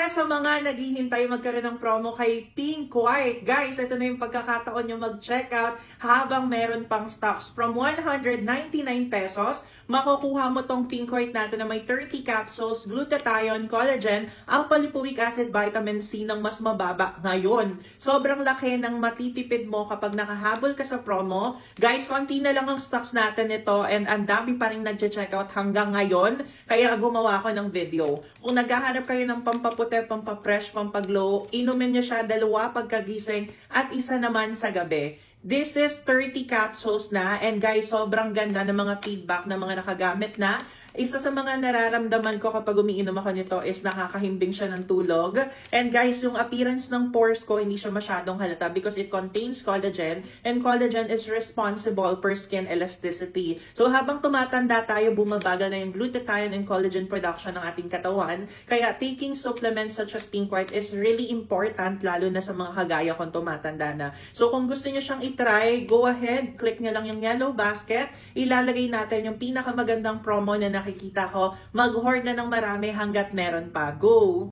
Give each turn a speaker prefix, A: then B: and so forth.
A: sa mga naghihintay magkaroon ng promo kay Pink White, guys, ito na yung pagkakataon nyo mag-check out habang meron pang stocks. From 199 pesos, makukuha mo tong Pink White natin na may 30 capsules, glutathione, collagen, alpha-lipoic acid, vitamin C ng mas mababa ngayon. Sobrang laki ng matitipid mo kapag nakahabol ka sa promo. Guys, konti na lang ang stocks natin ito and ang dami pa rin nag-check out hanggang ngayon. Kaya gumawa ako ng video. Kung naghahanap kayo ng pampaputi, pampapresh, pampaglow, inumin nyo siya dalawa pagkagising at isa naman sa gabi. This is 30 capsules na and guys, sobrang ganda ng mga feedback ng mga nakagamit na. Isa sa mga nararamdaman ko kapag umiinom ako nito is nakakahimbing siya ng tulog. And guys, yung appearance ng pores ko hindi siya masyadong halata because it contains collagen and collagen is responsible for skin elasticity. So habang tumatanda tayo, bumabagal na yung glutathione and collagen production ng ating katawan. Kaya taking supplements such as Pink White is really important lalo na sa mga kagaya kung tumatanda na. So kung gusto niyo siyang itry, go ahead, click nyo lang yung yellow basket. Ilalagay natin yung pinakamagandang promo na nakikita ko. Mag-hoard na ng marami hanggat meron pa. Go!